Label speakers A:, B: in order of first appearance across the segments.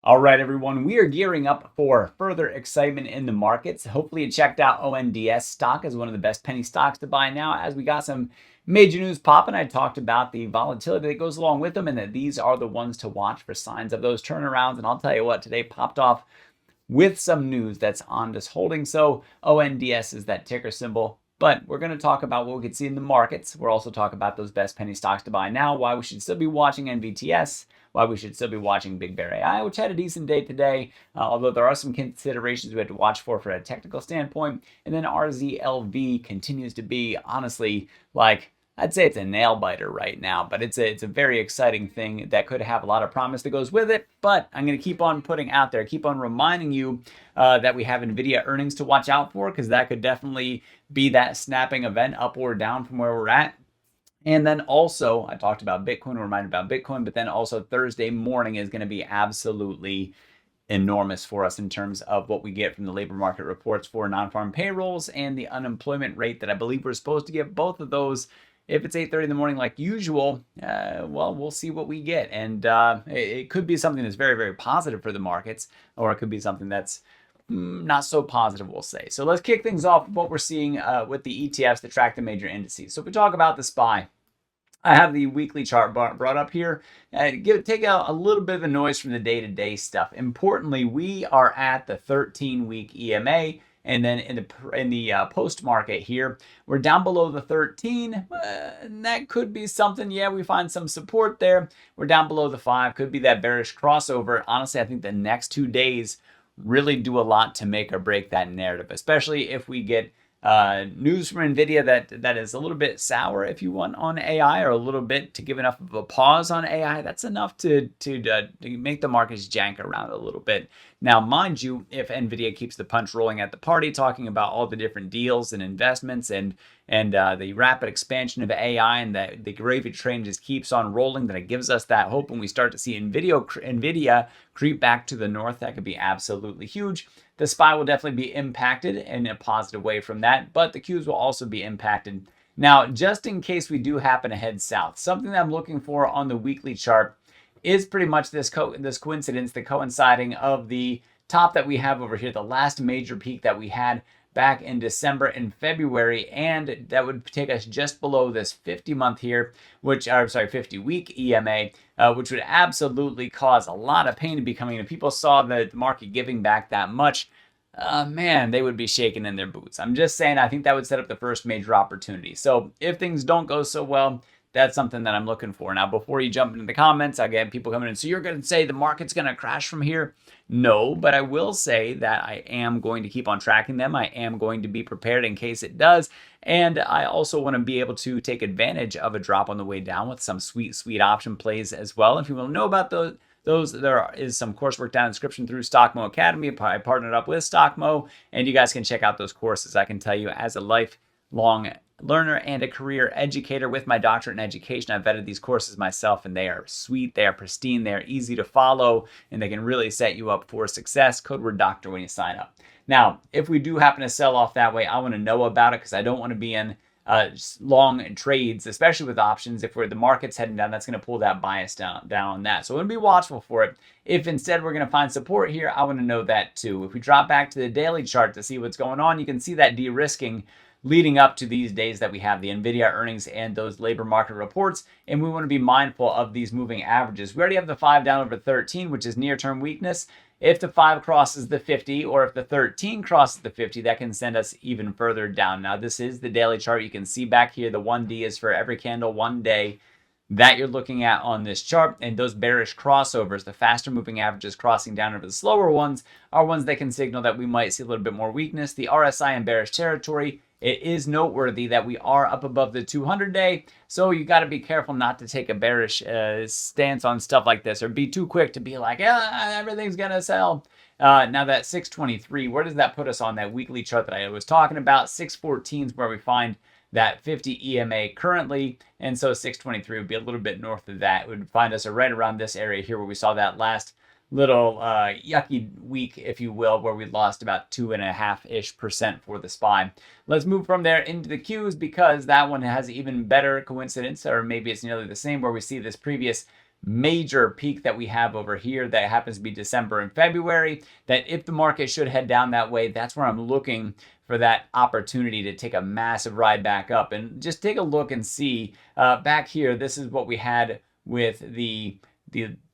A: All right, everyone, we are gearing up for further excitement in the markets. Hopefully you checked out ONDS stock as one of the best penny stocks to buy now, as we got some major news popping. I talked about the volatility that goes along with them and that these are the ones to watch for signs of those turnarounds. And I'll tell you what, today popped off with some news that's ONDS holding. So ONDS is that ticker symbol. But we're going to talk about what we could see in the markets. We'll also talk about those best penny stocks to buy now, why we should still be watching NVTS, why we should still be watching bigbear.ai, which had a decent day today, although there are some considerations we have to watch for a technical standpoint. And then RZLV continues to be, honestly, like, I'd say it's a nail biter right now, but it's a very exciting thing that could have a lot of promise that goes with it. But I'm going to keep on putting out there, keep on reminding you that we have NVIDIA earnings to watch out for, because that could definitely be that snapping event up or down from where we're at. And then also, I talked about Bitcoin, reminded about Bitcoin, but then also Thursday morning is going to be absolutely enormous for us in terms of what we get from the labor market reports for non-farm payrolls and the unemployment rate that I believe we're supposed to get both of those. If it's 8:30 in the morning like usual, well, we'll see what we get. And it could be something that's very, very positive for the markets, or it could be something that's not so positive, we'll say. So let's kick things off with what we're seeing with the ETFs that track the major indices. So if we talk about the SPY, I have the weekly chart brought up here. Take out a little bit of the noise from the day-to-day stuff. Importantly, we are at the 13-week EMA. And then in the post market here, we're down below the 13. And that could be something. Yeah, we find some support there. We're down below the 5. Could be that bearish crossover. Honestly, I think the next 2 days really do a lot to make or break that narrative, especially if we get news from NVIDIA that is a little bit sour, if you want, on AI, or a little bit to give enough of a pause on AI. That's enough to make the markets jank around a little bit. Now, mind you, if NVIDIA keeps the punch rolling at the party, talking about all the different deals and investments and the rapid expansion of AI, and that the gravy train just keeps on rolling, then it gives us that hope when we start to see NVIDIA creep back to the north. That could be absolutely huge. The SPY will definitely be impacted in a positive way from that, but the Qs will also be impacted. Now, just in case we do happen to head south, something that I'm looking for on the weekly chart is pretty much this coincidence, the coinciding of the top that we have over here, the last major peak that we had back in December and February, and that would take us just below this 50-month here, 50-week EMA, which would absolutely cause a lot of pain to be coming in. If people saw the market giving back that much, man, they would be shaking in their boots. I'm just saying, I think that would set up the first major opportunity. So if things don't go so well, that's something that I'm looking for. Now, before you jump into the comments, I get people coming in. So you're going to say the market's going to crash from here? No, but I will say that I am going to keep on tracking them. I am going to be prepared in case it does. And I also want to be able to take advantage of a drop on the way down with some sweet, sweet option plays as well. If you want to know about those, there is some coursework down in the description through Stockmo Academy. I partnered up with Stockmo, and you guys can check out those courses. I can tell you, as a lifelong learner and a career educator with my doctorate in education, I've vetted these courses myself, and they are sweet, they are pristine, they are easy to follow, and they can really set you up for success. Code word doctor when you sign up. Now, if we do happen to sell off that way, I want to know about it, because I don't want to be in long trades, especially with options. If the market's heading down, that's going to pull that bias down on that. So I want to be watchful for it. If instead we're going to find support here, I want to know that too. If we drop back to the daily chart to see what's going on, you can see that de-risking leading up to these days that we have the NVIDIA earnings and those labor market reports, and we want to be mindful of these moving averages. We already have the 5 down over 13, which is near-term weakness. If the 5 crosses the 50, or if the 13 crosses the 50, that can send us even further down. Now, this is the daily chart. You can see back here, the 1D is for every candle 1 day that you're looking at on this chart, and those bearish crossovers, the faster moving averages crossing down over the slower ones, are ones that can signal that we might see a little bit more weakness. The RSI in bearish territory, it is noteworthy that we are up above the 200-day, so you got to be careful not to take a bearish stance on stuff like this, or be too quick to be like, everything's gonna sell. Now that 623, where does that put us on that weekly chart that I was talking about? 614 is where we find that 50 EMA currently, and so 623 would be a little bit north of that. It would find us right around this area here where we saw that last little yucky week, if you will, where we lost about 2.5% for the SPY. Let's move from there into the Qs, because that one has even better coincidence, or maybe it's nearly the same, where we see this previous major peak that we have over here that happens to be December and February, that if the market should head down that way, that's where I'm looking for that opportunity to take a massive ride back up. And just take a look and see back here, this is what we had with the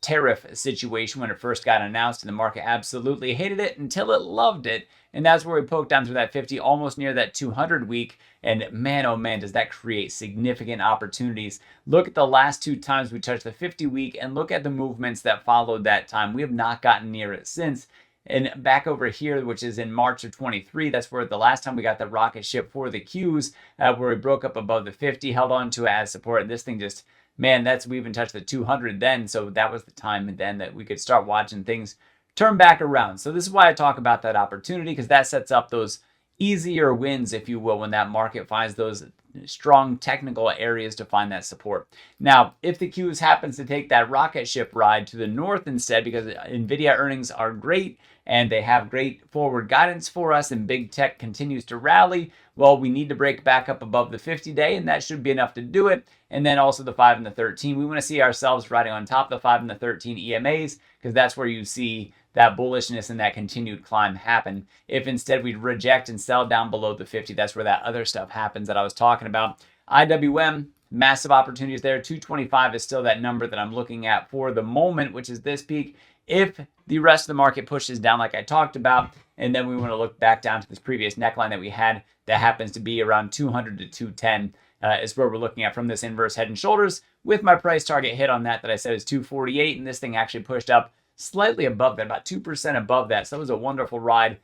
A: tariff situation when it first got announced, and the market absolutely hated it until it loved it. And that's where we poked down through that 50, almost near that 200 week. And man, oh man, does that create significant opportunities. Look at the last 2 times we touched the 50 week and look at the movements that followed that time. We have not gotten near it since. And back over here, which is in March of 23, that's where the last time we got the rocket ship for the Qs, where we broke up above the 50, held on to it as support. And this thing just, man, we even touched the 200 then. So that was the time then that we could start watching things turn back around. So this is why I talk about that opportunity, because that sets up those easier wins, if you will, when that market finds those strong technical areas to find that support. Now, if the Qs happens to take that rocket ship ride to the north instead, because NVIDIA earnings are great and they have great forward guidance for us and big tech continues to rally, well, we need to break back up above the 50-day, and that should be enough to do it. And then also the 5 and the 13. We want to see ourselves riding on top of the 5 and the 13 EMAs, because that's where you see that bullishness and that continued climb happen. If instead we reject and sell down below the 50, that's where that other stuff happens that I was talking about. IWM, massive opportunities there. 225 is still that number that I'm looking at for the moment, which is this peak. If the rest of the market pushes down like I talked about, and then we want to look back down to this previous neckline that we had that happens to be around 200 to 210 is where we're looking at from this inverse head and shoulders, with my price target hit on that I said is 248, and this thing actually pushed up slightly above that, about 2% above that. So that was a wonderful ride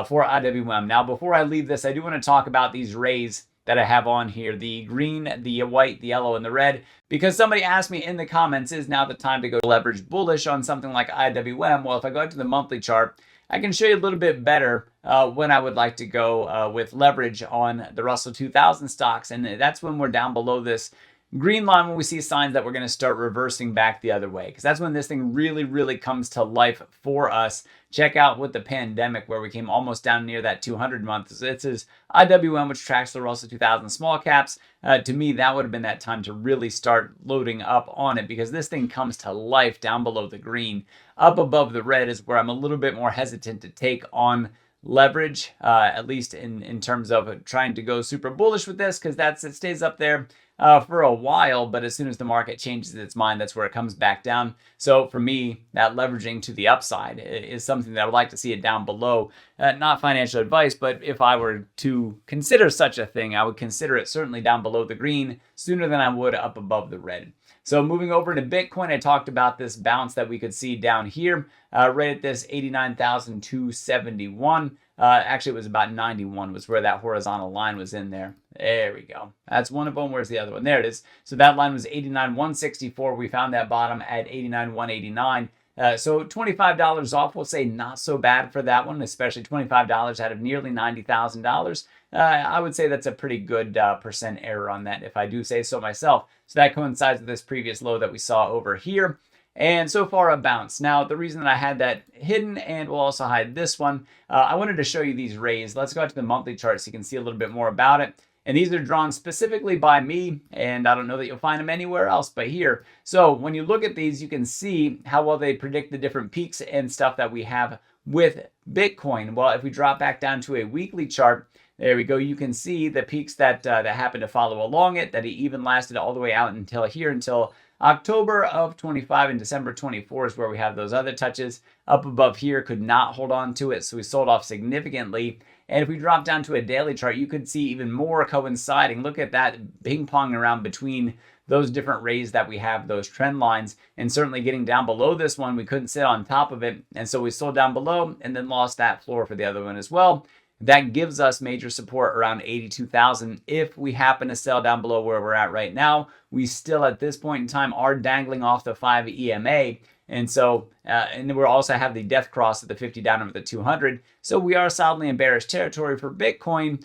A: for IWM. Now, before I leave this, I do want to talk about these rays that I have on here, the green, the white, the yellow, and the red, because somebody asked me in the comments, is now the time to go leverage bullish on something like IWM? Well, if I go out to the monthly chart, I can show you a little bit better when I would like to go with leverage on the Russell 2000 stocks. And that's when we're down below this green line, when we see signs that we're going to start reversing back the other way, because that's when this thing really comes to life for us. Check out with the pandemic where we came almost down near that 200 month. So this is IWM, which tracks the Russell 2000 small caps. To me, that would have been that time to really start loading up on it, because this thing comes to life down below the green. Up above the red is where I'm a little bit more hesitant to take on leverage, at least in terms of trying to go super bullish with this, because it stays up there for a while, but as soon as the market changes its mind, that's where it comes back down. So for me, that leveraging to the upside is something that I would like to see it down below. Not financial advice, but if I were to consider such a thing, I would consider it certainly down below the green sooner than I would up above the red. So moving over to Bitcoin, I talked about this bounce that we could see down here, right at this 89,271. Actually, it was about 91 was where that horizontal line was in there. There we go. That's one of them. Where's the other one? There it is. So that line was 89,164. We found that bottom at 89,189. So $25 off, we'll say not so bad for that one, especially $25 out of nearly $90,000. I would say that's a pretty good percent error on that, if I do say so myself. So that coincides with this previous low that we saw over here. And so far a bounce. Now, the reason that I had that hidden, and we'll also hide this one, I wanted to show you these rays. Let's go out to the monthly chart so you can see a little bit more about it. And these are drawn specifically by me, and I don't know that you'll find them anywhere else but here. So when you look at these, you can see how well they predict the different peaks and stuff that we have with Bitcoin. Well, if we drop back down to a weekly chart, there we go. You can see the peaks that happen to follow along it, that it even lasted all the way out until here, until October of 25 and December 24 is where we have those other touches. Up above here, could not hold on to it, so we sold off significantly. And if we drop down to a daily chart, you could see even more coinciding. Look at that ping-ponging around between those different rays that we have, those trend lines, and certainly getting down below this one, we couldn't sit on top of it. And so we sold down below and then lost that floor for the other one as well. That gives us major support around 82,000. If we happen to sell down below where we're at right now, we still at this point in time are dangling off the 5 EMA. And so, and we also have the death cross at the 50 down over the 200. So we are solidly in bearish territory for Bitcoin.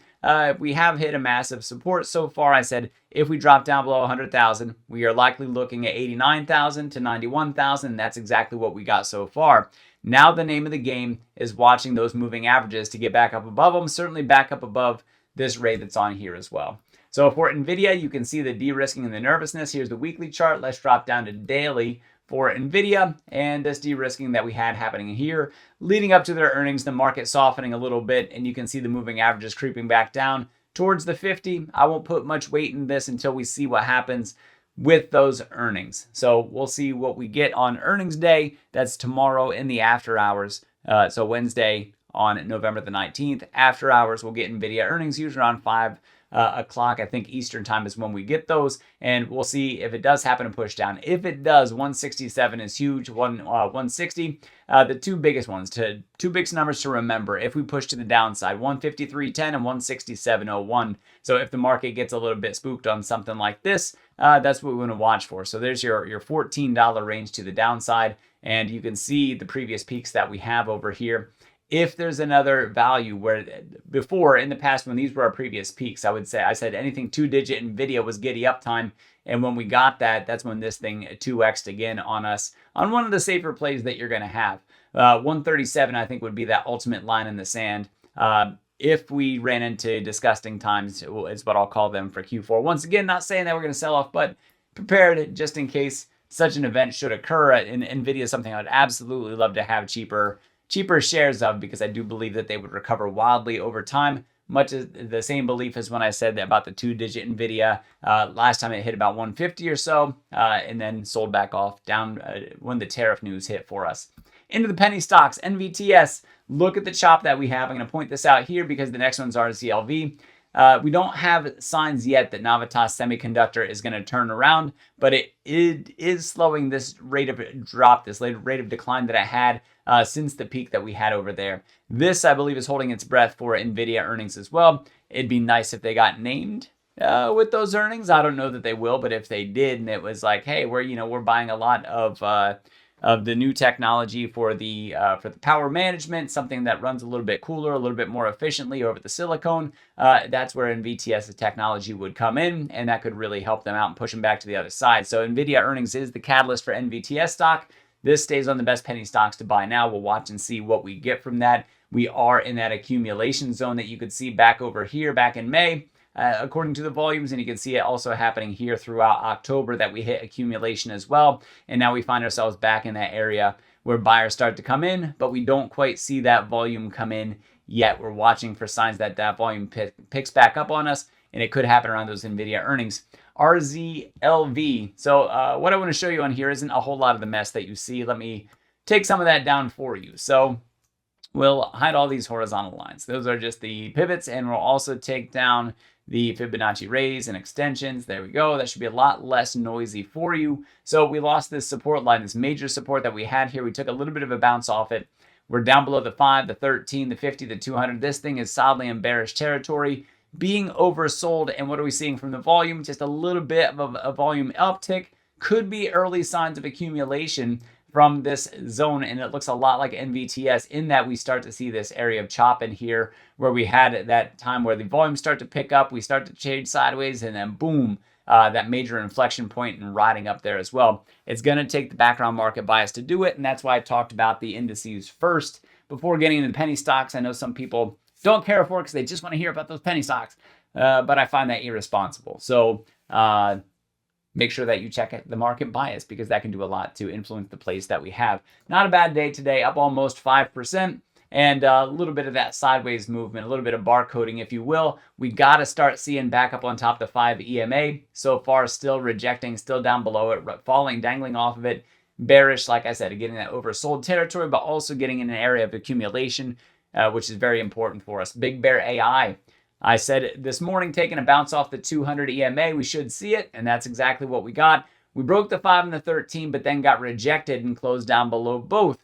A: We have hit a massive support so far. I said, if we drop down below 100,000, we are likely looking at 89,000 to 91,000. That's exactly what we got so far. Now the name of the game is watching those moving averages to get back up above them, certainly back up above this rate that's on here as well. So for NVIDIA, you can see the de-risking and the nervousness. Here's the weekly chart. Let's drop down to daily for NVIDIA and this de-risking that we had happening here leading up to their earnings, the market softening a little bit, and you can see the moving averages creeping back down towards the 50. I won't put much weight in this until we see what happens with those earnings. So we'll see what we get on earnings day. That's tomorrow in the after hours. So Wednesday on November the 19th. After hours, we'll get NVIDIA earnings, usually around 5 o'clock, I think Eastern time is when we get those, and we'll see if it does happen to push down. If it does, 167 is huge. 160, the two biggest ones, two biggest numbers to remember if we push to the downside, 153.10 and 167.01. So if the market gets a little bit spooked on something like this, that's what we want to watch for. So there's your $14 range to the downside, and you can see the previous peaks that we have over here. If there's another value where before in the past, when these were our previous peaks, I said anything 2-digit NVIDIA was giddy up time. And when we got that, that's when this thing 2x'd again on us on one of the safer plays that you're going to have. 137, I think, would be that ultimate line in the sand. If we ran into disgusting times, is what I'll call them for Q4. Once again, not saying that we're going to sell off, but prepared just in case such an event should occur. And NVIDIA is something I'd absolutely love to have cheaper shares of, because I do believe that they would recover wildly over time. Much as the same belief as when I said that about the 2-digit NVIDIA. Last time it hit about 150 or so, and then sold back off down when the tariff news hit for us. Into the penny stocks, NVTS. Look at the chop that we have. I'm going to point this out here because the next one's RCLV. We don't have signs yet that Navitas Semiconductor is going to turn around, but it is slowing this rate of drop, this rate of decline that it had since the peak that we had over there. This, I believe, is holding its breath for NVIDIA earnings as well. It'd be nice if they got named with those earnings. I don't know that they will, but if they did, and it was like, hey, we're buying a lot of the new technology for the power management, something that runs a little bit cooler, a little bit more efficiently over the silicone. That's where NVTS's technology would come in, and that could really help them out and push them back to the other side. So NVIDIA earnings is the catalyst for NVTS stock. This stays on the best penny stocks to buy now. We'll watch and see what we get from that. We are in that accumulation zone that you could see back over here back in May. According to the volumes, and you can see it also happening here throughout October that we hit accumulation as well. And now we find ourselves back in that area where buyers start to come in, but we don't quite see that volume come in yet. We're watching for signs that volume picks back up on us, and it could happen around those NVIDIA earnings. RZLV. So what I want to show you on here isn't a whole lot of the mess that you see. Let me take some of that down for you. So we'll hide all these horizontal lines. Those are just the pivots, and we'll also take down the Fibonacci rays and extensions. There we go. That should be a lot less noisy for you. So we lost this support line, this major support that we had here. We took a little bit of a bounce off it. We're down below the 5, the 13, the 50, the 200. This thing is solidly in bearish territory, being oversold. And what are we seeing from the volume? Just a little bit of a volume uptick. Could be early signs of accumulation from this zone, and it looks a lot like NVTS in that we start to see this area of chop in here where we had that time where the volumes start to pick up, we start to change sideways, and then boom, that major inflection point and riding up there as well. It's going to take the background market bias to do it, and that's why I talked about the indices first before getting into the penny stocks. I know some people don't care for it because they just want to hear about those penny stocks, but I find that irresponsible. So make sure that you check the market bias, because that can do a lot to influence the plays that we have. Not a bad day today, up almost 5%, and a little bit of that sideways movement, a little bit of barcoding, if you will. We got to start seeing back up on top of the 5 EMA. So far, still rejecting, still down below it, falling, dangling off of it. Bearish, like I said, getting that oversold territory, but also getting in an area of accumulation, which is very important for us. bigbear.ai. I said this morning, taking a bounce off the 200 EMA, we should see it, and that's exactly what we got. We broke the 5 and the 13, but then got rejected and closed down below both.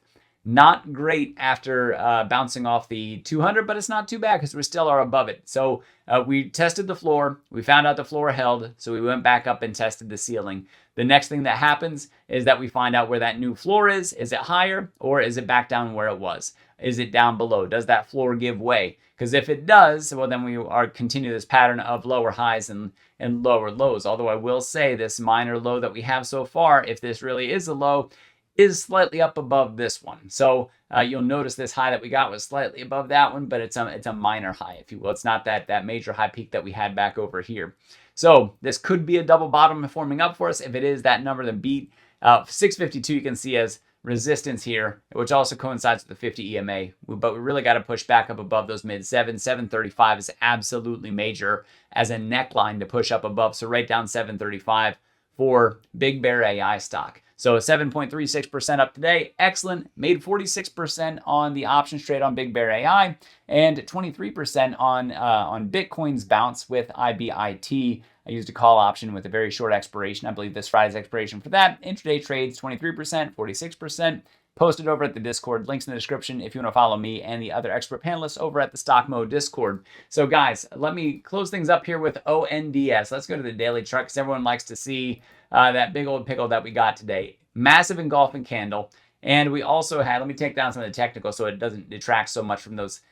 A: Not great after bouncing off the 200, but it's not too bad because we still are above it. So we tested the floor. We found out the floor held, so we went back up and tested the ceiling. The next thing that happens is that we find out where that new floor is. Is it higher, or is it back down where it was? Is it down below? Does that floor give way? Because if it does, well, then we are continue this pattern of lower highs and lower lows. Although I will say this minor low that we have so far, if this really is a low, is slightly up above this one. So you'll notice this high that we got was slightly above that one, but it's a minor high, if you will. It's not that major high peak that we had back over here. So this could be a double bottom forming up for us. If it is that number, then beat 652 you can see as resistance here, which also coincides with the 50 EMA. But we really got to push back up above those mid 735 is absolutely major as a neckline to push up above. So right down 735 for Big Bear AI stock. So 7.36% up today. Excellent. Made 46% on the options trade on Big Bear AI and 23% on Bitcoin's bounce with IBIT. I used a call option with a very short expiration. I believe this Friday's expiration for that. Intraday trades 23%, 46%. Posted over at the Discord. Links in the description if you want to follow me and the other expert panelists over at the Stock Mode Discord. So guys, let me close things up here with ONDS. Let's go to the daily chart because everyone likes to see that big old pickle that we got today. Massive engulfing candle. And we also had, let me take down some of the technical so it doesn't detract so much from those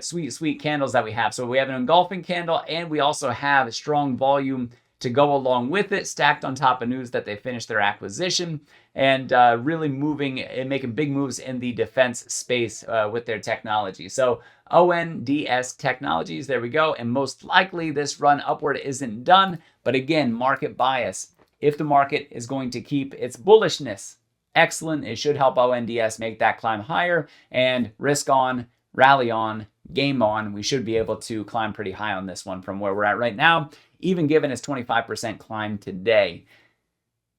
A: sweet candles that we have. So we have an engulfing candle and we also have strong volume to go along with it, stacked on top of news that they finished their acquisition and really moving and making big moves in the defense space with their technology. So ONDS Technologies, there we go. And most likely this run upward isn't done. But again, market bias. If the market is going to keep its bullishness, excellent. It should help ONDS make that climb higher and risk on, rally on, game on. We should be able to climb pretty high on this one from where we're at right now, even given its 25% climb today.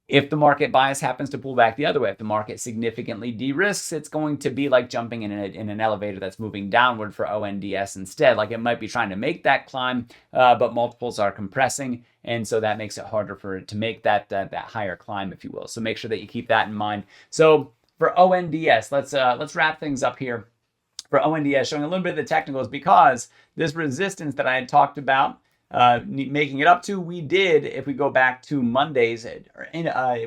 A: If the market bias happens to pull back the other way, if the market significantly de-risks, it's going to be like jumping in an elevator that's moving downward for ONDS instead. Like it might be trying to make that climb, but multiples are compressing. And so that makes it harder for it to make that higher climb, if you will. So make sure that you keep that in mind. So for ONDS, let's wrap things up here. For ONDS, showing a little bit of the technicals because this resistance that I had talked about, making it up to, we did, if we go back to Mondays, it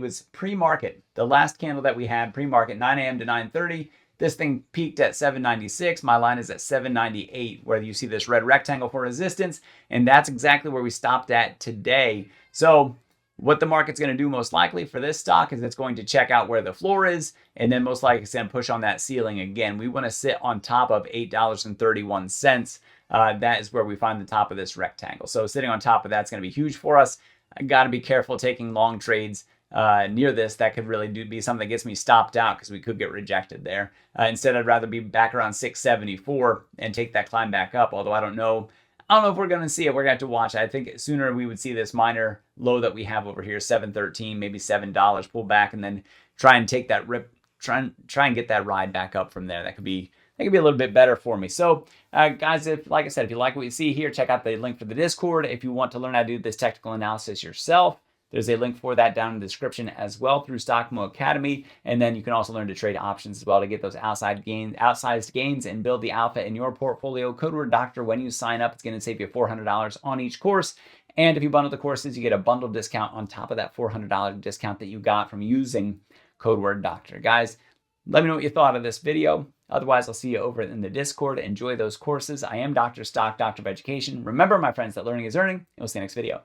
A: was pre-market. The last candle that we had pre-market, 9 a.m. to 9:30. This thing peaked at 796. My line is at 798, where you see this red rectangle for resistance. And that's exactly where we stopped at today. So what the market's going to do most likely for this stock is it's going to check out where the floor is. And then most likely it's going to push on that ceiling again. We want to sit on top of $8.31. That is where we find the top of this rectangle. So sitting on top of that's going to be huge for us. I got to be careful taking long trades near this. That could really be something that gets me stopped out because we could get rejected there. Instead, I'd rather be back around 674 and take that climb back up. Although I don't know if we're going to see it. We're going to have to watch. I think sooner we would see this minor low that we have over here, 713, maybe $7, pull back and then try and take that rip, try and get that ride back up from there. That could be a little bit better for me. So guys, like I said, if you like what you see here, check out the link for the Discord. If you want to learn how to do this technical analysis yourself, there's a link for that down in the description as well through Stockmo Academy. And then you can also learn to trade options as well to get those outsized gains and build the alpha in your portfolio. Code word doctor when you sign up. It's going to save you $400 on each course. And if you bundle the courses, you get a bundle discount on top of that $400 discount that you got from using code word doctor. Guys, let me know what you thought of this video. Otherwise, I'll see you over in the Discord. Enjoy those courses. I am Dr. Stock, Doctor of Education. Remember, my friends, that learning is earning, and we'll see you next video.